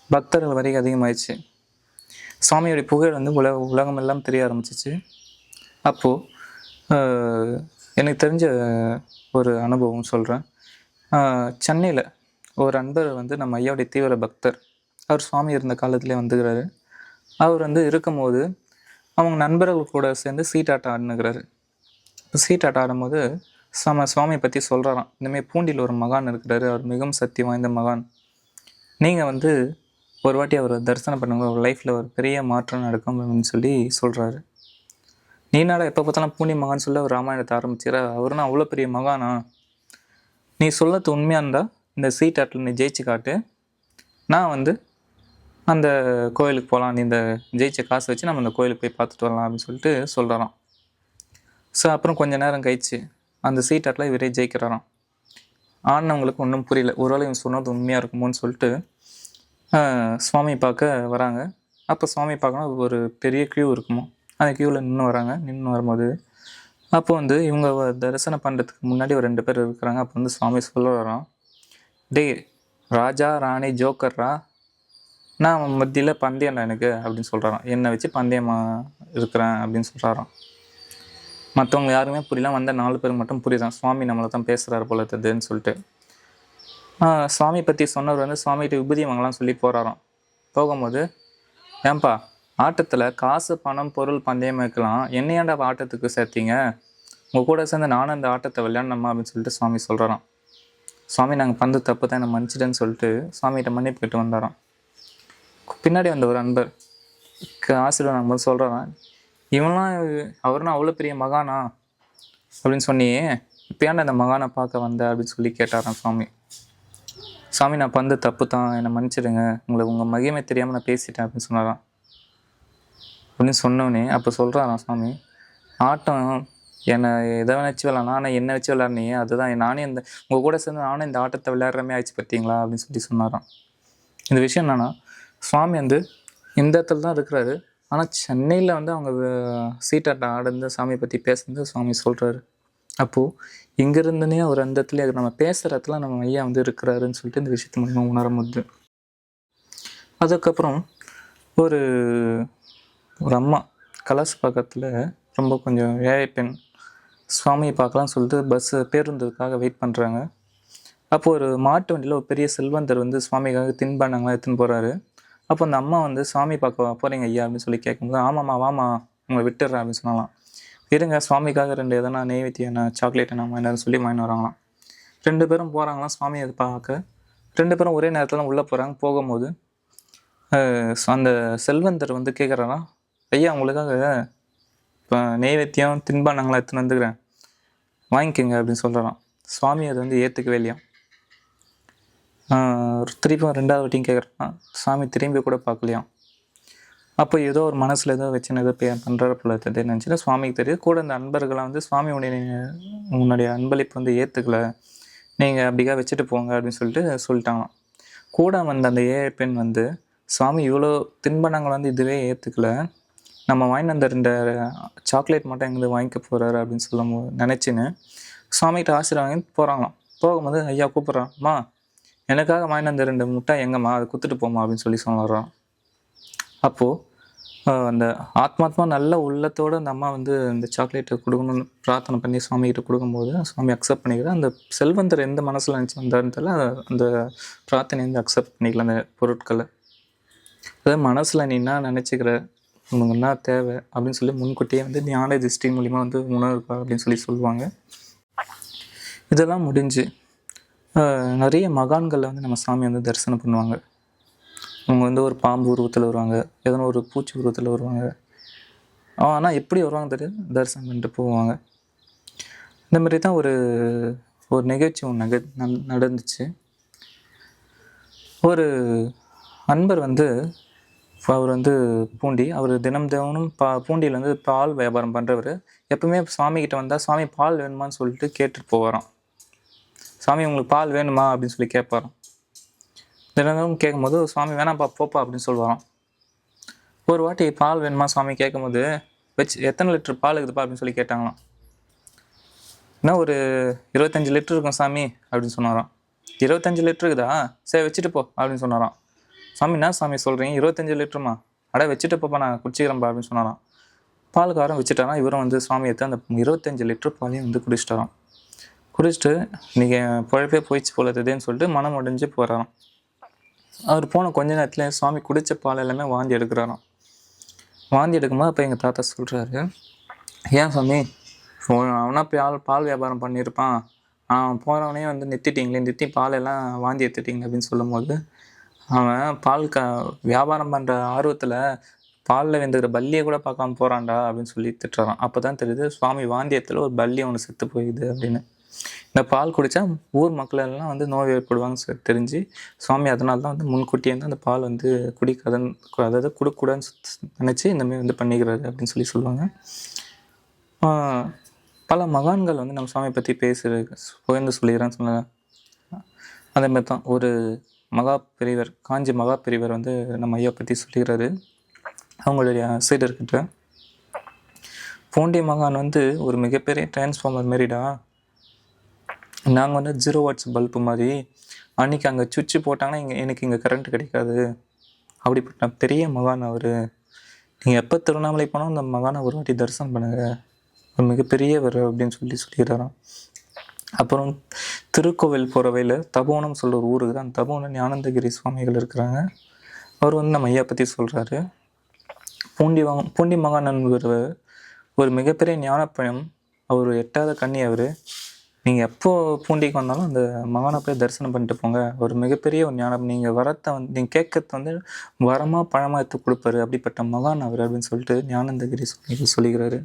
பக்தர்கள் வரைக்கும் அதிகமாயிடுச்சு. சுவாமியோடைய புகழ் வந்து உலகமெல்லாம் தெரிய ஆரம்பிச்சிச்சு. அப்போது எனக்கு தெரிஞ்ச ஒரு அனுபவம் சொல்கிறேன். சென்னையில் ஒரு அன்பர் வந்து நம்ம ஐயாவுடைய தீவிர பக்தர். அவர் சுவாமி இருந்த காலத்திலே வந்துக்கிறாரு. அவர் வந்து இருக்கும்போது அவங்க நண்பர்கள் கூட சேர்ந்து சீட்டாட்டம் ஆடினுக்கிறாரு. இப்போ சீட்டாட்டம் ஆடும்போது சுவாமியை பற்றி சொல்கிறாராம். இந்தமாரி பூண்டியில் ஒரு மகான் இருக்கிறாரு, அவர் மிகவும் சக்தி வாய்ந்த மகான். நீங்கள் வந்து ஒரு வாட்டி அவரை தரிசனம் பண்ணுங்க, ஒரு லைஃப்பில் ஒரு பெரிய மாற்றம் நடக்கும் அப்படின்னு சொல்லி சொல்கிறாரு. நீனாடா எப்போ பார்த்தாலும் பூண்டி மகான் சொல்ல அவர் ராமாயணத்தை ஆரம்பிச்சிடா, அவருனா அவ்வளோ பெரிய மகானா? நீ சொல்லது உண்மையாக இருந்தால் இந்த சீட்டாட்டில் நீ ஜெயிச்சு காட்டு, நான் வந்து அந்த கோயிலுக்கு போகலாம், நீ இந்த ஜெயிச்ச காசை வச்சு நம்ம அந்த கோயிலுக்கு போய் பார்த்துட்டு வரலாம் அப்படின்னு சொல்லிட்டு சொல்கிறாராம். ஸோ அப்புறம் கொஞ்சம் நேரம் கழிச்சு அந்த சீட்டாட்டில் இவரே ஜெயிக்கிறாராம். ஆடினவங்களுக்கு ஒன்றும் புரியல, ஒருவேளை இவன் சொன்னது உண்மையாக இருக்குமோன்னு சொல்லிட்டு சுவாமி பார்க்க வராங்க. அப்போ சுவாமி பார்க்கணும் ஒரு பெரிய க்யூ இருக்குமோ, அந்த க்யூவில் நின்று வரும்போது அப்போ வந்து இவங்க தரிசனம் பண்ணுறதுக்கு முன்னாடி ஒரு 2 பேர் இருக்கிறாங்க. அப்போ வந்து சுவாமி சொல்ல வரோம், டேய் ராஜா ராணி ஜோக்கர்ரா, நான் மத்தியில் பந்தயம்டா எனக்கு அப்படின்னு சொல்கிறாராம். என்னை வச்சு பந்தயமாக இருக்கிறேன் அப்படின்னு சொல்கிறாராம். மற்றவங்க யாருமே புரியல, வந்த 4 பேர் மட்டும் புரியுதான், சுவாமி நம்மளை தான் பேசுகிறாரு போல இருக்குதுன்னு சொல்லிட்டு. சுவாமி பற்றி சொன்னவர் வந்து சுவாமிகிட்ட விபூதி வாங்கலாம் சொல்லி போகிறாராம். போகும்போது, ஏன்பா ஆட்டத்தில் காசு பணம் பொருள் பந்தயம் வைக்கலாம், என்னையாண்டா ஆட்டத்துக்கு சேர்த்தீங்க, உங்கள் கூட சேர்ந்து நானும் அந்த ஆட்டத்தை விளையாடணுமா அப்படின்னு சொல்லிட்டு சுவாமி சொல்கிறாராம். சுவாமி நாங்கள் பந்து தப்பு தான், என்னை மன்னிச்சிட்டேன்னு சொல்லிட்டு சுவாமிகிட்ட மன்னிப்பு கேட்டு வந்தாராம். பின்னாடி வந்த ஒரு அன்பர் ஆசீர்வாதம் நாங்கள் சொல்கிறாராம், இவன்லாம் அவர்னா அவ்வளோ பெரிய மகானா அப்படின்னு சொன்னியே, இப்போ ஏன்டா அந்த மகானை பார்க்க வந்த அப்படின்னு சொல்லி கேட்டாராம் சுவாமி. சாமி நான் பந்து தப்பு தான், என்னை மன்னிச்சிடுங்க, உங்கள் மகிமை தெரியாமல் நான் பேசிட்டேன் அப்படின்னு சொன்னாராம். அப்படின்னு சொன்னோடனே அப்போ சொல்கிறாராம் சுவாமி, ஆட்டம் என்னை எதை வச்சு விளாட்னா, ஆனால் என்னை வச்சு விளாட்னீங்க, அதுதான் நானே இந்த உங்கள் கூட சேர்ந்து நானும் இந்த ஆட்டத்தை விளையாடுறமே ஆயிடுச்சு பார்த்தீங்களா அப்படின்னு சொல்லி சொன்னாராம். இந்த விஷயம் என்னென்னா, சுவாமி வந்து இந்த இடத்துல தான் இருக்கிறாரு, ஆனால் சென்னையில் வந்து அவங்க சீட்டாட்டம் ஆடுந்து சாமியை பற்றி பேசுனது சுவாமி சொல்கிறாரு. அப்போது இங்கேருந்துனே ஒரு அந்த இடத்துல நம்ம பேசுகிற இடத்துல நம்ம ஐயா வந்து இருக்கிறாருன்னு சொல்லிட்டு இந்த விஷயத்து மூலிமா உணர முடியுது. அதுக்கப்புறம் ஒரு அம்மா கலாஸ் பக்கத்தில் ரொம்ப கொஞ்சம் ஏழை பெண் சுவாமியை பார்க்கலாம்னு சொல்லிட்டு பேருந்துக்காக வெயிட் பண்ணுறாங்க. அப்போது ஒரு மாட்டு வண்டியில் ஒரு பெரிய செல்வந்தர் வந்து சுவாமிக்காக தின்பண்டங்கள்லாம் எடுத்துன்னு போகிறாரு. அப்போ அந்த அம்மா வந்து சுவாமி பார்க்க போகிறீங்க ஐயா அப்படின்னு சொல்லி கேட்கும்போது, ஆமாம்மா வாமா உங்களை விட்டுடுறேன் அப்படின்னு சொன்னாலாம். இருங்க சுவாமிக்காக 2 எதனா நெய்வேத்தியம் சாக்லேட் நம்ம என்னன்னு சொல்லி வாங்கிட்டு வராங்களாம். 2 பேரும் போகிறாங்களாம் சுவாமி அதை பார்க்க. 2 பேரும் ஒரே நேரத்தில் தான் உள்ளே போகிறாங்க. போகும்போது அந்த செல்வந்தர் வந்து கேட்குறாராம், ஐயா உங்களுக்காக இப்போ நெய்வேத்தியம் தின்பண்டங்களாம் எடுத்துன்னு வந்துக்கிறேன், வாங்கிக்கோங்க அப்படின்னு சொல்கிறாராம். சுவாமி அதை வந்து ஏற்றுக்கவே இல்லையா. திருப்பி 2வது வாட்டியும் கேட்குறான். சுவாமி திரும்பி கூட பார்க்கலையாம். அப்போ ஏதோ ஒரு மனசில் ஏதோ வச்சுன்னு ஏதோ பண்ணுற போல தெரியுது நினச்சிட்டு சுவாமிக்கு தெரியுது. கூட அந்த அன்பர்களாம் வந்து சுவாமி உன்னுடைய அன்பளிப்பு வந்து ஏற்றுக்கல, நீங்கள் அப்படிக்கா வச்சுட்டு போங்க அப்படின்னு சொல்லிட்டாங்களாம். கூட வந்த அந்த ஏழை பெண் வந்து, சுவாமி இவ்வளோ தின்பண்டங்கள் வந்து இதுவே ஏற்றுக்கல, நம்ம வாங்கிட்டு அந்த 2 சாக்லேட் மட்டும் எங்கே வாங்கிக்க போகிறாரு அப்படின்னு சொல்லும்போது நினச்சின்னு சுவாமிகிட்ட ஆசீர்வாதம் போகிறாங்களாம். போகும்போது ஐயா கூப்பிட்றாம்மா, எனக்காக வாங்கிட்டு அந்த 2 முட்டை எங்கம்மா, அதை கொடுத்துட்டு போமா அப்படின்னு சொல்லி சொல்கிறான். அப்போது அந்த ஆத்மாத்மா நல்ல உள்ளத்தோடு அந்த அம்மா வந்து இந்த சாக்லேட்டை கொடுக்கணும்னு பிரார்த்தனை பண்ணி சுவாமிகிட்ட கொடுக்கும்போது சுவாமி அக்செப்ட் பண்ணிக்கிறேன். அந்த செல்வந்தர் எந்த மனசில் நினச்சி வந்தாருன்றதில் அந்த பிரார்த்தனை வந்து அக்செப்ட் பண்ணிக்கலாம். அந்த பொருட்களை அதாவது மனசில் நீ என்ன நினச்சிக்கிற, உனக்கு என்ன தேவை அப்படின்னு சொல்லி முன்கூட்டியே வந்து ஞான திருஷ்டி மூலிமா வந்து உணர்வா அப்படின்னு சொல்லி சொல்லுவாங்க. இதெல்லாம் முடிஞ்சு நிறைய மகான்களில் வந்து நம்ம சாமி வந்து தரிசனம் பண்ணுவாங்க. அவங்க வந்து ஒரு பாம்பு உருவத்தில் வருவாங்க, எதனா ஒரு பூச்சி உருவத்தில் வருவாங்க. ஆனால் எப்படி வருவாங்க தெரியாது, தரிசனம் பண்ணிட்டு போவாங்க. இந்த மாதிரி தான் ஒரு நிகழ்ச்சி ஒன்று நடந்துச்சு. ஒரு அன்பர் வந்து அவர் வந்து பூண்டி, அவர் தினமும் பூண்டியில் வந்து பால் வியாபாரம் பண்ணுறவர். எப்பவுமே சுவாமிகிட்ட வந்தால் சுவாமி பால் வேணுமான்னு சொல்லிட்டு கேட்டுட்டு போவாராம். சாமி உங்களுக்கு பால் வேணுமா அப்படின்னு சொல்லி கேட்பாராம். தினமும் கேட்கும்போது சுவாமி வேணாம்ப்பா போப்பா அப்படின்னு சொல்லுவாராம். ஒரு வாட்டி பால் வேணுமா சுவாமி கேட்கும்போது, எத்தனை லிட்டர் பால் இருக்குதுப்பா அப்படின்னு சொல்லி கேட்டாங்களாம். இன்னும் ஒரு 25 லிட்டர் இருக்கும் சாமி அப்படின்னு சொன்னாராம். 25 லிட்டர் இருக்குதா, சரி வச்சுட்டு போ அப்படின்னு சொன்னாராம். சாமி என்ன சாமி சொல்கிறீங்க, 25 லிட்டருமா? அட வச்சுட்டு போப்பா, நான் குடிச்சிக்கிறேன்ப்பா அப்படின்னு சொன்னாராம். பால்காரன் வச்சுட்டாராம். இவரும் வந்து சாமி எடுத்து அந்த 25 லிட்டர் பாலையும் வந்து குடிச்சிட்டாராம். குடிச்சிட்டு இன்றைக்கி பொழப்பே போயிடுச்சு போல இருக்குதுன்னு சொல்லிட்டு மனம் உடைஞ்சு போகிறாராம். அவர் போன கொஞ்ச நேரத்தில் சுவாமி குடித்த பால் எல்லாமே வாந்தி எடுக்கிறாராம். வாந்தி எடுக்கும்போது அப்போ எங்கள் தாத்தா சொல்கிறாரு, ஏன் சாமி அவனா பால் வியாபாரம் பண்ணியிருப்பான், அவன் போகிறவனே வந்து நிறுத்தி பால் எல்லாம் வாந்தி எடுத்துட்டிங்க அப்படின்னு சொல்லும்போது, அவன் பால் வியாபாரம் பண்ணுற ஆர்வத்தில் பாலில் வெந்துக்கிற பல்லியை கூட பார்க்காம போகிறான்டா அப்படின்னு சொல்லி திட்டுறான். அப்போ தான் தெரியுது சுவாமி வாந்தியத்தில் ஒரு பல்லி ஒன்று செத்து போயிடுது அப்படின்னு. இந்த பால் குடித்தா ஊர் மக்கள் எல்லாம் வந்து நோய் ஏற்படுவாங்க தெரிஞ்சு சுவாமி அதனால தான் வந்து முன்கூட்டியே வந்து அந்த பால் வந்து குடிக்காதன்னு, அதாவது கொடுக்கூடாதுன்னு நினச்சி இந்தமாரி வந்து பண்ணிக்கிறாரு அப்படின்னு சொல்லி சொல்லுவாங்க. பல மகான்கள் வந்து நம்ம சுவாமியை பற்றி புகழ்ந்து சொல்லிடுறான்னு சொன்னாங்க. அதேமாதிரி தான் ஒரு பெரியவர், காஞ்சி பெரியவர் வந்து நம்ம ஐயா பற்றி சொல்லிக்கிறாரு. அவங்களுடைய சீடர்கிட்ட, பூண்டி மகான் வந்து ஒரு மிகப்பெரிய டிரான்ஸ்ஃபார்மர் மாரிடா, நாங்கள் வந்து 0 வாட்ஸ் பல்பு மாதிரி, அன்றைக்கி அங்கே சுவிட்சு போட்டாங்கன்னா எனக்கு இங்கே கரண்ட் கிடைக்காது, அப்படிப்பட்ட பெரிய மகான் அவர். நீங்கள் எப்போ திருவண்ணாமலை போனால் அந்த மகானை ஒரு வாட்டி தரிசனம் பண்ணுங்கள், ஒரு மிகப்பெரியவர் அப்படின்னு சொல்லிடுறாராம். அப்புறம் திருக்கோவில் போகிற வழியில் தபோனம் சொல்கிற ஒரு ஊருக்கு தான், தபோனம் ஞானந்தகிரி சுவாமிகள் இருக்கிறாங்க. அவர் வந்து நம்ம ஐயா பற்றி சொல்கிறாரு. பூண்டி மகான் என்பவர் ஒரு மிகப்பெரிய ஞானப்பழம், அவர் எட்டாத கன்னி. அவர் நீங்கள் எப்போ பூண்டிக்கு வந்தாலும் அந்த மகானை போய் தரிசனம் பண்ணிட்டு போங்க, ஒரு மிகப்பெரிய ஒரு ஞானம், நீங்கள் வரத்தை வந்து நீங்கள் கேட்கறது வந்து வரமாக பழமாக எடுத்து கொடுப்பாரு, அப்படிப்பட்ட மகான் அவர் அப்படின்னு சொல்லிட்டு ஞானந்தகிரி சொல்லிக்கிறாரு.